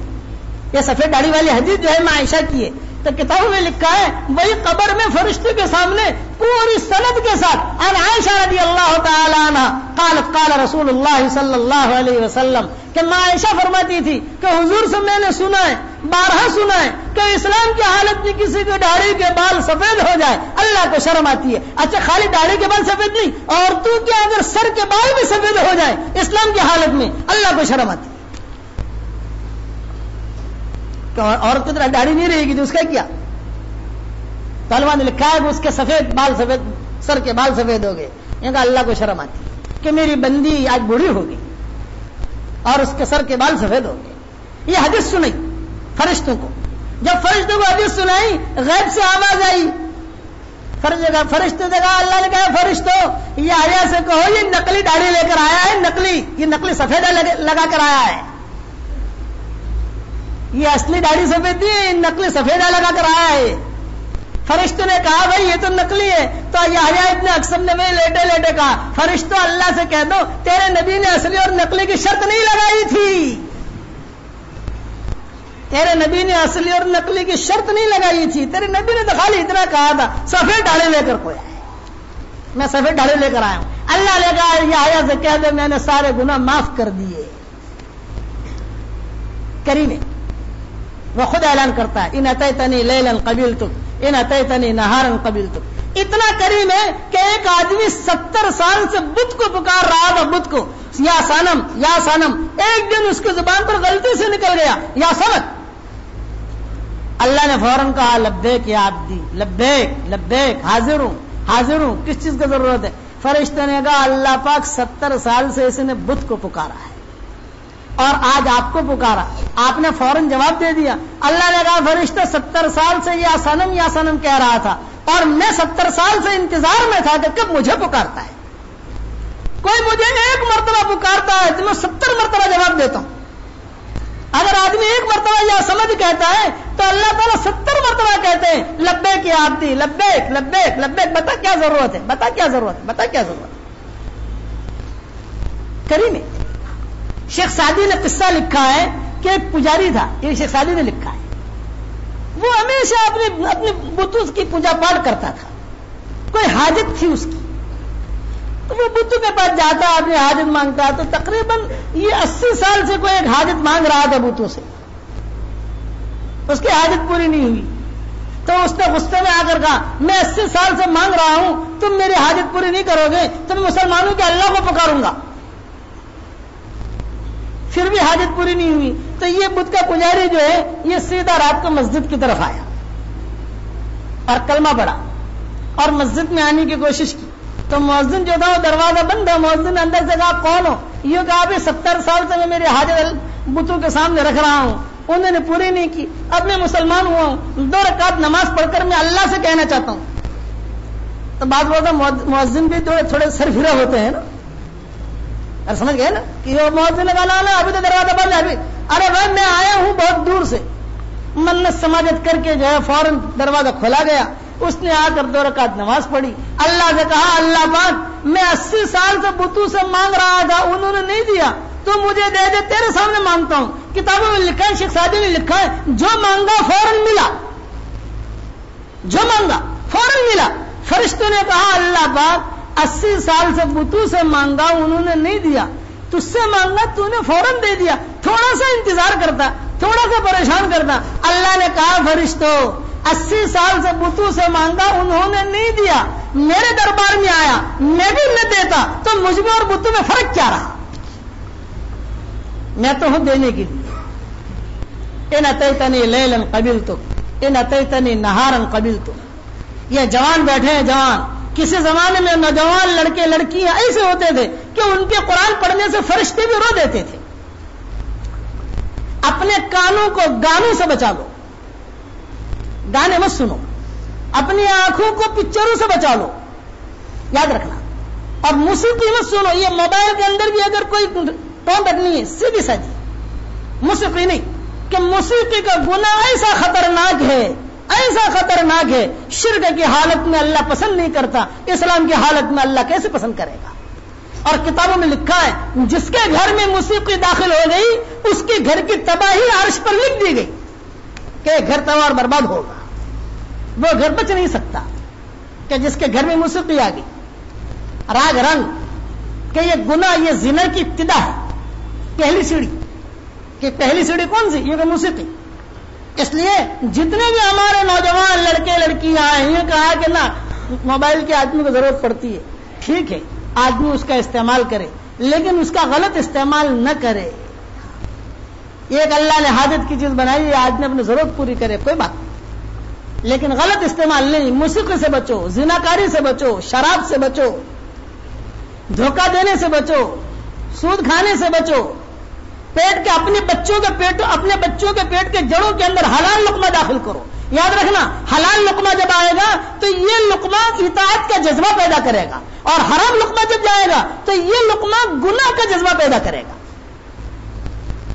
یہ سفید داڑھی والی حدیث جو ہے ماں عائشہ کی ہے. تو کتابوں میں لکھا ہے وہی قبر میں فرشتے کے سامنے پوری سند کے ساتھ عن عائشہ رضی اللہ تعالی عنہ قالت قال رسول اللہ صلی اللہ علیہ وسلم، کہ ماں عائشہ فرماتی تھی کہ حضور سے میں نے سنا ہے، بارہا سنا ہے کہ اسلام کی حالت میں کسی کی داڑھی کے بال سفید ہو جائے اللہ کو شرم آتی ہے. اچھا خالی داڑھی کے بال سفید نہیں، عورتوں کے اگر سر کے بال بھی سفید ہو جائے اسلام کی حالت میں اللہ کو شرم آتی ہے. عورت کی داڑھی نہیں رہے گی تو اس کا کیا؟ طالبان نے لکھا ہے کہ اس کے سفید بال سفید سر کے بال سفید ہو گئے. یہ کہا اللہ کو شرم آتی کہ میری بندی آج بوڑھی ہو گئی اور اس کے سر کے بال سفید ہو گئے. یہ حدیث سنائی فرشتوں کو. جب فرشتوں کو حدیث سنائی غیب سے آواز آئی. فرشتوں سے کہا, اللہ نے کہا فرشتوں یہ آیا سے کہو یہ نقلی داڑھی لے کر آیا ہے, یہ نقلی سفیدہ لگا کر آیا ہے. یہ اصلی داڑھی سفید نہیں ہے, یہ نقلی سفیدہ لگا کر آیا ہے. فرشتوں نے کہا بھائی یہ تو نقلی ہے. تو یحییٰ ابن اقسم نے لیٹے لیٹے کہا فرشتوں اللہ سے کہہ دو تیرے نبی نے اصلی اور نقلی کی شرط نہیں لگائی تھی. تیرے نبی نے اصلی اور نقلی کی شرط نہیں لگائی تھی. تیرے نبی نے تو خالی اتنا کہا تھا سفید داڑھی لے کر کوئی آئے, میں سفید داڑھی لے کر آیا ہوں. اللہ نے کہا یحییٰ سے کہہ دے میں نے سارے گناہ معاف کر دیے. کریم ہے وہ خود اعلان کرتا ہے ان اتیتنی لیلا قبلتک ان اتیتنی نہارا قبلتک. اتنا کریم ہے کہ ایک آدمی 70 سال سے بت کو پکار رہا تھا, بت کو یا صنم یا صنم. ایک دن اس کی زبان پر غلطی سے نکل گیا یا صمد. اللہ نے فوراً کہا لبیک یا عبدی, لبیک لبیک, حاضر ہوں حاضر ہوں, کس چیز کی ضرورت ہے؟ فرشتے نے کہا اللہ پاک 70 سال سے اس نے بت کو پکارا ہے اور آج آپ کو پکارا, آپ نے فوراً جواب دے دیا. اللہ نے کہا فرشتہ 70 سال سے یا صنم کہہ رہا تھا اور میں 70 سال سے انتظار میں تھا کہ کب مجھے پکارتا ہے. کوئی مجھے ایک مرتبہ پکارتا ہے تو میں 70 مرتبہ جواب دیتا ہوں. اگر آدمی ایک مرتبہ یا سمجھ کہتا ہے تو اللہ تعالیٰ 70 مرتبہ کہتے ہیں لبیک یا عبدی, لبیک لبیک لبیک. بتا کیا ضرورت ہے, بتا کیا ضرورت ہے, بتا کیا ضرورت ہے. کریم ہے. شیخ سعدی نے قصہ لکھا ہے کہ ایک پجاری تھا, یہ شیخ سعدی نے لکھا ہے. وہ ہمیشہ اپنے بتوں کی پوجا پاٹ کرتا تھا. کوئی حاجت تھی اس کی تو وہ بتوں کے پاس جاتا, اپنی حاجت مانگتا. تو تقریباً یہ 80 سال سے کوئی ایک حاجت مانگ رہا تھا بتوں سے, اس کی حاجت پوری نہیں ہوئی. تو اس نے غصے میں آ کر کہا میں 80 سال سے مانگ رہا ہوں, تم میری حاجت پوری نہیں کرو گے تو میں مسلمانوں کے اللہ کو پکاروں گا. پھر بھی حاجت پوری نہیں ہوئی. تو یہ بت کا پجاری جو ہے یہ سیدھا رات کو مسجد کی طرف آیا اور کلمہ پڑھا اور مسجد میں آنے کی کوشش کی. تو مؤذن جو تھا وہ دروازہ بند تھا. مؤذن نے اندر سے کہا کون ہو؟ یہ کہا بھی 70 سال سے میں میری حاجت بتوں کے سامنے رکھ رہا ہوں, انہوں نے پوری نہیں کی, اب میں مسلمان ہوا ہوں, 2 رکعت نماز پڑھ کر میں اللہ سے کہنا چاہتا ہوں. تو بعض بولتا مؤذن بھی تھوڑے سرفرا ہوتے ہیں نا, اور سمجھ گئے نا کہ وہ مؤذن نے کہا نا ابھی تو دروازہ بند ہے. ابھی ارے بھائی میں آیا ہوں بہت دور سے. منت سماجت کر کے جو ہے فوراً دروازہ کھولا گیا. اس نے آ کر 2 رکعت نماز پڑھی. اللہ سے کہا اللہ پاک میں 80 سال سے بتوں سے مانگ رہا تھا, انہوں نے نہیں دیا, تو مجھے دے دے, تیرے سامنے مانگتا ہوں. کتابوں میں لکھا ہے, شیخ سعدی نے لکھا ہے جو مانگا فوراً ملا, جو مانگا فوراً ملا. فرشتوں نے کہا اللہ پاک 80 سال سے بتوں سے مانگا, انہوں نے نہیں دیا, تجھ سے مانگا تو نے فوراً دے دیا, تھوڑا سا انتظار کرتا, تھوڑا سا پریشان کرتا. اللہ نے کہا فرشتوں 80 سال سے بتوں سے مانگا, انہوں نے نہیں دیا, میرے دربار میں آیا, میں بھی نہ دیتا تو مجھ میں اور بتوں میں فرق کیا رہا؟ میں تو ہوں دینے کے لیے. ان اتیتنی لیلا قبلتک ان اتیتنی نہارا قبلتک. یہ جوان بیٹھے ہیں, جوان. کسی زمانے میں نوجوان لڑکے لڑکیاں ایسے ہوتے تھے کہ ان کے قرآن پڑھنے سے فرشتے بھی رو دیتے تھے. اپنے کانوں کو گانوں سے بچا لو, گانے مت سنو. اپنی آنکھوں کو پکچروں سے بچا لو, یاد رکھنا. اور موسیقی مت سنو. یہ موبائل کے اندر بھی اگر کوئی ٹون رکھنی ہے سیدھی سادھی, موسیقی نہیں. کہ موسیقی کا گناہ ایسا خطرناک ہے, ایسا خطرناک ہے, شرک کی حالت میں اللہ پسند نہیں کرتا, اسلام کی حالت میں اللہ کیسے پسند کرے گا؟ اور کتابوں میں لکھا ہے جس کے گھر میں موسیقی داخل ہو گئی اس کے گھر کی تباہی عرش پر لکھ دی گئی کہ گھر تباہ اور برباد ہوگا. وہ گھر بچ نہیں سکتا کہ جس کے گھر میں موسیقی آ گئی. راگ رنگ کہ یہ گناہ, یہ زنا کی ابتدا ہے, پہلی سیڑھی. کہ پہلی سیڑھی کون سی؟ یہ کہ موسیقی. اس لیے جتنے بھی ہمارے نوجوان لڑکے لڑکیاں ہیں, یہ کہا کہ نا موبائل کی آدمی کو ضرورت پڑتی ہے, ٹھیک ہے آدمی اس کا استعمال کرے, لیکن اس کا غلط استعمال نہ کرے. ایک اللہ نے حاجت کی چیز بنائی ہے, آدمی اپنی ضرورت پوری کرے, کوئی بات نہیں. لیکن غلط استعمال نہیں. موسیقی سے بچو, زناکاری سے بچو, شراب سے بچو, دھوکہ دینے سے بچو, سود کھانے سے بچو. پیٹ کے اپنے بچوں کے پیٹ کے جڑوں کے اندر حلال لقمہ داخل کرو. یاد رکھنا, حلال لقمہ جب آئے گا تو یہ لقمہ اطاعت کا جذبہ پیدا کرے گا, اور حرام لقمہ جب جائے گا تو یہ لقمہ گناہ کا جذبہ پیدا کرے گا.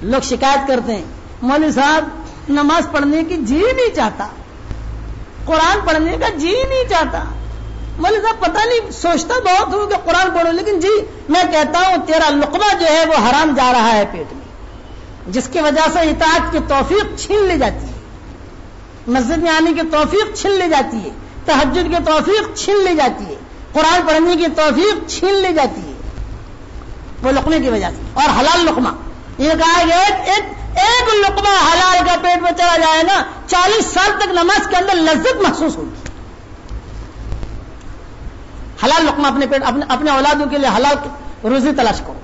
لوگ شکایت کرتے ہیں, مولوی صاحب نماز پڑھنے کی جی نہیں چاہتا, قرآن پڑھنے کا جی نہیں چاہتا. مولوی صاحب پتہ نہیں, سوچتا بہت ہوں کہ قرآن پڑھو, لیکن جی میں کہتا ہوں تیرا لقمہ جو ہے وہ حرام جا رہا ہے پیٹ میں, جس کی وجہ سے اطاعت کی توفیق چھین لی جاتی ہے, مسجد میں آنے کی توفیق چھین لی جاتی ہے, تہجد کی توفیق چھین لی جاتی ہے, قرآن پڑھنے کی توفیق چھین لی جاتی ہے, وہ لقمے کی وجہ سے. اور حلال لقمہ, یہ کہا گیا ایک لقمہ حلال کا پیٹ میں چلا جائے نا, 40 سال تک نماز کے اندر لذت محسوس ہوگی. حلال لقمہ اپنے اولادوں کے لیے حلال روزی تلاش کرو,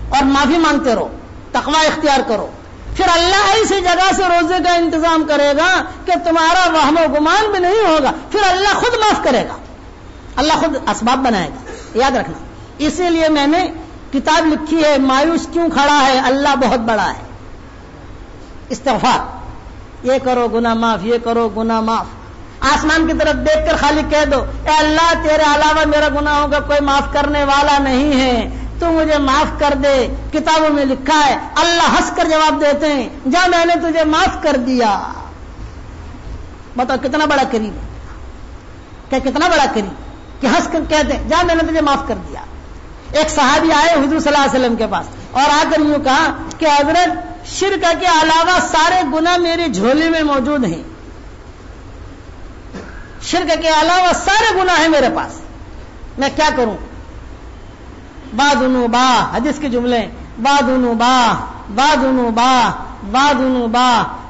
اور معافی مانگتے رہو, تقوی اختیار کرو. پھر اللہ ایسی جگہ سے روزے کا انتظام کرے گا کہ تمہارا وہم و گمان بھی نہیں ہوگا. پھر اللہ خود معاف کرے گا, اللہ خود اسباب بنائے گا. یاد رکھنا. اسی لیے میں نے کتاب لکھی ہے, مایوس کیوں کھڑا ہے, اللہ بہت بڑا ہے. استغفار, یہ کرو گناہ معاف, یہ کرو گناہ معاف. آسمان کی طرف دیکھ کر خالی کہہ دو, اے اللہ تیرے علاوہ میرا گناہوں کا کوئی معاف کرنے والا نہیں ہے, تو مجھے معاف کر دے. کتابوں میں لکھا ہے, اللہ ہنس کر جواب دیتے ہیں, جا میں نے تجھے معاف کر دیا. بتاؤ کتنا بڑا کریم ہے, کہ کتنا بڑا کریم کہ ہنس کر کہتے ہیں جا میں نے تجھے معاف کر دیا. ایک صحابی آئے حضور صلی اللہ علیہ وسلم کے پاس, اور آ کر یوں کہا کہ حضرت شرک کے علاوہ سارے گناہ میری جھولی میں موجود ہیں, شرک کے علاوہ سارے گناہ ہیں میرے پاس, میں کیا کروں؟ بادنو با, حدیث کے جملے, بادنو با بادنو با بادنو با,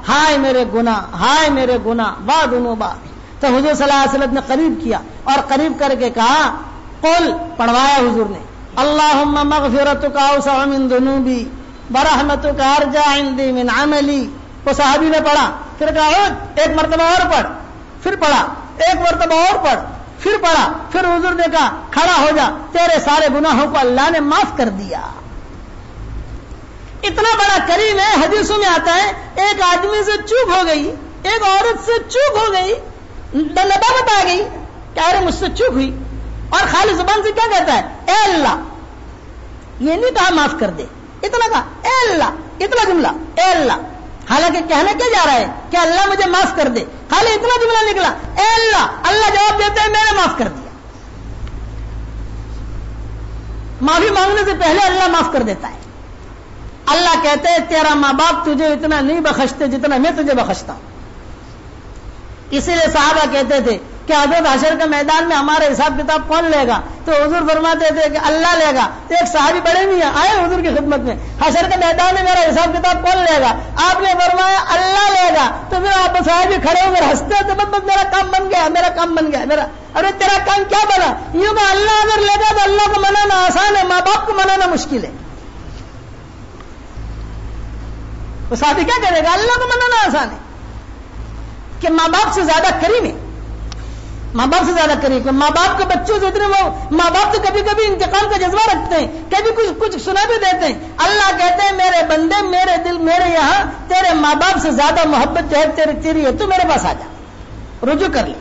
ہائے میرے گناہ, ہائے میرے گناہ, بادنو با. تو حضور صلی اللہ علیہ وسلم نے قریب کیا, اور قریب کر کے کہا, قل, پڑھوایا حضور نے, اللہم مغفرتک اوسع من ذنوبی برحمتک ارجع عندی من عملی. وہ صحابی نے پڑھا, پھر کہا ایک مرتبہ اور پڑھ, پھر پڑھا, ایک مرتبہ اور پڑھ, پھر پڑھا. پھر حضور نے کہا کھڑا ہو جا, تیرے سارے گناہوں کو اللہ نے معاف کر دیا. اتنا بڑا کریم ہے. حدیثوں میں آتا ہے ایک آدمی سے چوک ہو گئی, ایک عورت سے چوک ہو گئی, ندامت آ گئی کہ ارے مجھ سے چوک ہوئی, اور خالی زبان سے کیا کہتا ہے, اے اللہ. یہ نہیں کہا معاف کر دے, اتنا کہا اے اللہ, اتنا جملہ اے اللہ. حالانکہ کہنا کیا جا رہا ہے کہ اللہ مجھے معاف کر دے, خالی اتنا جملہ نکلا اے اللہ. اللہ جواب دیتا ہے میں نے معاف کر دیا. معافی مانگنے سے پہلے اللہ معاف کر دیتا ہے. اللہ کہتے ہیں تیرا ماں باپ تجھے اتنا نہیں بخشتے جتنا میں تجھے بخشتا ہوں. اسی لیے صحابہ کہتے تھے کہ حضرت حشر کے میدان میں ہمارا حساب کتاب کون لے گا؟ تو حضور فرماتے تھے کہ اللہ لے گا. تو ایک صحابی بڑے نہیں آئے حضور کی خدمت میں, حشر کے میدان میں میرا حساب کتاب کون لے گا؟ آپ نے فرمایا اللہ لے گا. تو پھر آپ صحابی کھڑے ہو کر ہنستے تھے, بس میرا کام بن گیا, میرا کام بن گیا, میرا. ارے تیرا کام کیا بنا؟ یوں کہ اللہ اگر لے گا تو اللہ کو منانا آسان ہے, ماں باپ کو منانا مشکل ہے. وہ صحابی کیا کرے گا؟ اللہ کو منانا آسان ہے کہ ماں باپ سے زیادہ کریم ہے, ماں باپ سے زیادہ کریم ہے. ماں باپ کے بچوں سے اتنے, ماں باپ تو کبھی کبھی انتقام کا جذبہ رکھتے ہیں, کبھی کچھ سنا بھی دیتے ہیں. اللہ کہتے ہیں میرے بندے, میرے دل, میرے یہاں تیرے ماں باپ سے زیادہ محبت جو ہے تیری ہے, تو میرے پاس آ جا, رجوع کر لے.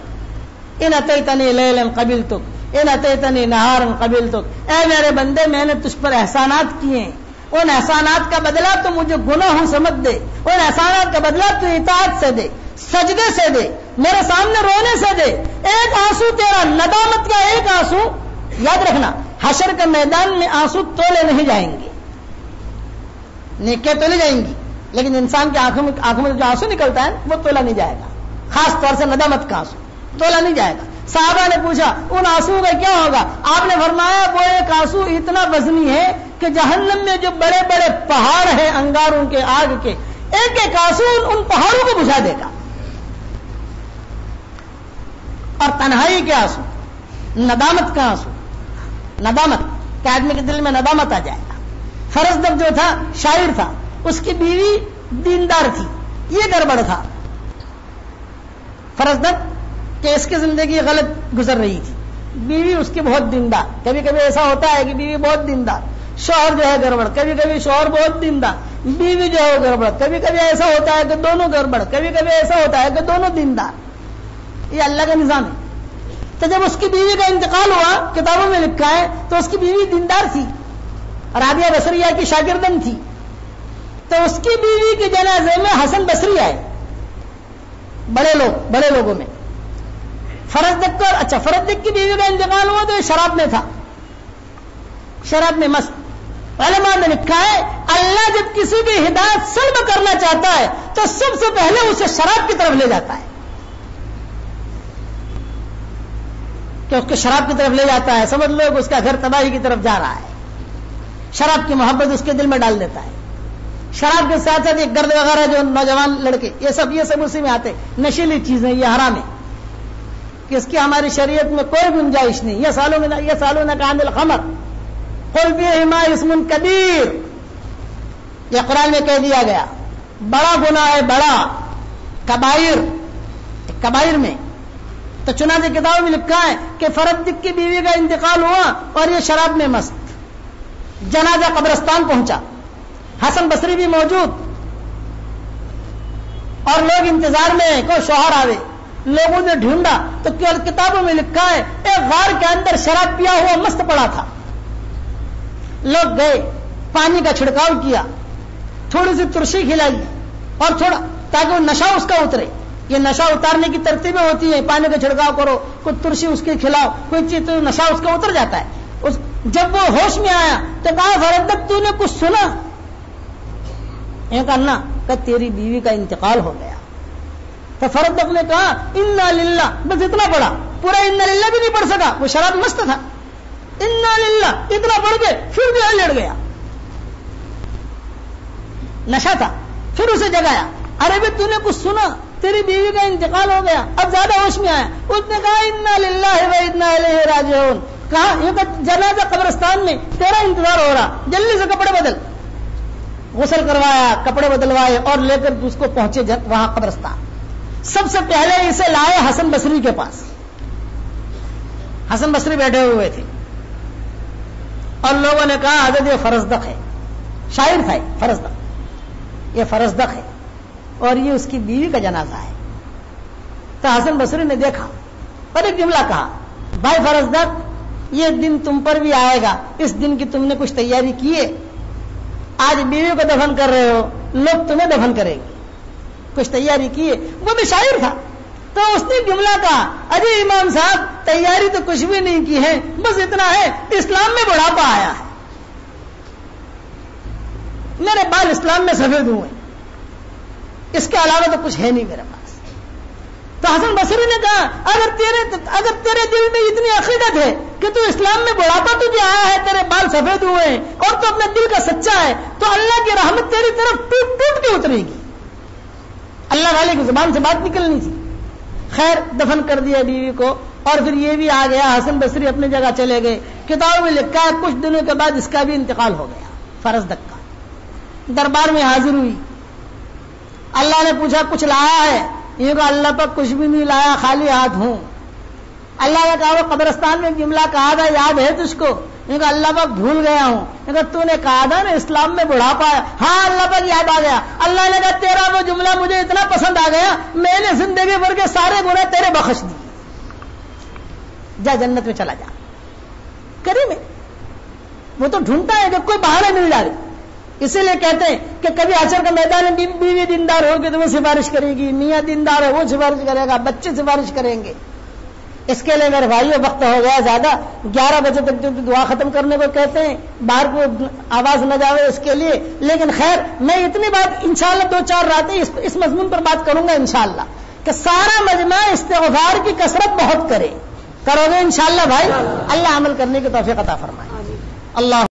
ان اتیتنی لیلا قبلتک, ان اتیتنی نہارا قبلتک. اے میرے بندے میں نے تجھ پر احسانات کیے ہیں, ان احسانات کا بدلہ تو مجھے گناہوں سمجھ دے, ان احسانات کا بدلہ تو اطاعت سے دے, سجدے سے دے, میرے سامنے رونے سے دے. ایک آنسو تیرا, ندامت کا ایک آنسو. یاد رکھنا حشر کے میدان میں آنسو تولے نہیں جائیں گے, نیکیاں تولے جائیں گی, لیکن انسان کی آنکھوں میں جو آنسو نکلتا ہے وہ تولا نہیں جائے گا. خاص طور سے ندامت کا آنسو تولا نہیں جائے گا. صحابہ نے پوچھا ان آنسو کا کیا ہوگا؟ آپ نے فرمایا وہ ایک آنسو اتنا وزنی ہے کہ جہنم میں جو بڑے بڑے پہاڑ ہیں انگاروں کے, آگ کے, ایک ایک آنسو ان پہاڑوں کو بجھا دے گا. اور تنہائی کے آنسو, ندامت کا آنسو, ندامت کہ آدمی کے دل میں ندامت آ جائے گا. فرزدق جو تھا شاعر تھا, اس کی بیوی دیندار تھی, یہ گڑبڑ تھا. فرزدق کہ اس کی زندگی غلط گزر رہی تھی، بیوی اس کی بہت دیندار، کبھی کبھی ایسا ہوتا ہے کہ بیوی بہت دیندار، شوہر جو ہے گڑبڑ، کبھی کبھی شوہر بہت دیندار، بیوی جو ہے گڑبڑ، کبھی کبھی ایسا ہوتا ہے کہ دونوں گڑبڑ، کبھی کبھی ایسا ہوتا ہے کہ دونوں دیندار۔ یہ اللہ کا نظام ہے۔ تو جب اس کی بیوی کا انتقال ہوا، کتابوں میں لکھا ہے، تو اس کی بیوی دیندار تھی، رابعہ بصریہ کی شاگردن تھی، تو اس کی بیوی کے جنازے میں حسن بصری آئے، بڑے لوگوں میں۔ فرزدق کی بیوی کا انتقال ہوا تو یہ شراب میں تھا، شراب میں مست۔ علماء نے لکھا ہے اللہ جب کسی کی ہدایت سلب کرنا چاہتا ہے تو سب سے پہلے اسے شراب کی طرف لے جاتا ہے، کہ اس کو شراب کی طرف لے جاتا ہے، سمجھ لو کہ اس کا گھر تباہی کی طرف جا رہا ہے، شراب کی محبت اس کے دل میں ڈال دیتا ہے۔ شراب کے ساتھ ساتھ یہ گرد وغیرہ جو نوجوان لڑکے یہ سب اسی میں آتے، نشیلی چیزیں، یہ حرام ہے کہ اس کی ہماری شریعت میں کوئی گنجائش نہیں۔ یہ سالوں نے عن الخمر قل فیہما اسم کبیر، یہ قرآن میں کہہ دیا گیا، بڑا گناہ ہے، بڑا کبائر میں۔ تو چنانچہ کتابوں میں لکھا ہے کہ فرزدق کی بیوی کا انتقال ہوا اور یہ شراب میں مست، جنازہ قبرستان پہنچا، حسن بصری بھی موجود اور لوگ انتظار میں ہیں کہ شوہر آوے۔ لوگوں نے ڈھونڈا تو کتابوں میں لکھا ہے ایک غار کے اندر شراب پیا ہوا مست پڑا تھا۔ لوگ گئے، پانی کا چھڑکاؤ کیا، تھوڑی سی ترشی کھلائی اور تھوڑا تاکہ وہ نشہ اس کا اترے۔ یہ نشہ اتارنے کی ترتیبیں ہوتی ہیں، پانی کا چھڑکاؤ کرو، کوئی ترشی اس کی کھلاؤ، کوئی چیز، تو نشہ اس کا اتر جاتا ہے۔ جب وہ ہوش میں آیا تو کہا فرزدق تو نے کچھ سنا؟ یہ کہا نا، کہ تیری بیوی کا انتقال ہو گیا۔ تو فرزدق نے کہا انا للہ، بس اتنا پڑھا، پورا انا للہ بھی نہیں پڑھ سکا، وہ شراب مست تھا، انا للہ اتنا پڑھ کے پھر بھی لڑ گیا، نشہ تھا۔ پھر اسے جگایا، ارے بھائی تو نے کچھ سنا؟ تیری بیوی کا انتقال ہو گیا۔ اب زیادہ ہوش میں آیا، اس نے کہا انا للہ و انا الیہ راجعون۔ کہا یہ کہ جنازہ قبرستان میں تیرا انتظار ہو رہا، جلدی سے کپڑے بدل۔ غسل کروایا، کپڑے بدلوائے اور لے کر اس کو پہنچے وہاں قبرستان۔ سب سے پہلے اسے لائے حسن بصری کے پاس۔ حسن بصری بیٹھے ہوئے تھے اور لوگوں نے کہا حضرت یہ فرزدق ہے، شاعر تھا فرزدق، یہ فرزدق ہے اور یہ اس کی بیوی کا جنازہ ہے۔ تو حسن بصری نے دیکھا اور ایک جملہ کہا، بھائی فرزدق یہ دن تم پر بھی آئے گا، اس دن کی تم نے کچھ تیاری کی ہے؟ آج بیوی کو دفن کر رہے ہو، لوگ تمہیں دفن کریں گے، کچھ تیاری کی ہے؟ وہ بھی شاعر تھا تو اس نے جملہ کہا، اجے امام صاحب تیاری تو کچھ بھی نہیں کی ہے، بس اتنا ہے اسلام میں بڑھاپا آیا ہے، میرے بال اسلام میں سفید ہوئے، اس کے علاوہ تو کچھ ہے نہیں میرے پاس۔ تو حسن بصری نے کہا اگر تیرے دل میں اتنی عقیدت ہے کہ تو اسلام میں بڑھاپا تجھے آیا ہے، تیرے بال سفید ہوئے ہیں اور تو اپنے دل کا سچا ہے، تو اللہ کی رحمت تیری طرف ٹوٹ ٹوٹ کے اترے گی۔ اللہ والے کی زبان سے بات نکلنی تھی۔ خیر دفن کر دیا بیوی کو، اور پھر یہ بھی آ گیا، حسن بصری اپنی جگہ چلے گئے۔ کتابوں میں لکھا ہے کچھ دنوں کے بعد اس کا بھی انتقال ہو گیا، فرزدق کا۔ دربار میں حاضر ہوئی، اللہ نے پوچھا کچھ لایا ہے؟ یہ کہا اللہ پر کچھ بھی نہیں لایا، خالی ہاتھ ہوں۔ اللہ نے کہا وہ قبرستان میں جملہ کہا تھا یاد ہے تجھ کو؟ یہ کہا اللہ پاک بھول گیا ہوں۔ یہ کہا تو نے کہا تھا نا اسلام میں بڑھاپا ہے؟ ہاں اللہ پاک یاد آ گیا۔ اللہ نے کہا تیرا وہ جملہ مجھے اتنا پسند آ گیا، میں نے زندگی بھر کے سارے گناہ تیرے بخش دیے، جا جنت میں چلا جا۔ کریم ہے وہ، تو ڈھونڈتا ہے کہ کوئی بہانے مل جائے۔ اسی لیے کہتے ہیں کہ کبھی عصر کا میدان میں بیوی دیندار ہوگی تو وہ سفارش کرے گی، میاں دیندار ہے وہ سفارش کرے گا، بچے سفارش کریں گے۔ اس کے لیے میرے بھائیوں وقت ہو گیا زیادہ، 11 بجے تک دعا ختم کرنے کو کہتے ہیں، باہر کو آواز نہ جاوے اس کے لیے۔ لیکن خیر میں اتنی بات انشاءاللہ 2-4 راتیں اس مضمون پر بات کروں گا انشاءاللہ، کہ سارا مجمع استغفار کی کثرت بہت کرے، کرو گے انشاءاللہ بھائی، اللہ عمل کرنے کی توفیق عطا فرمائے۔ اللہ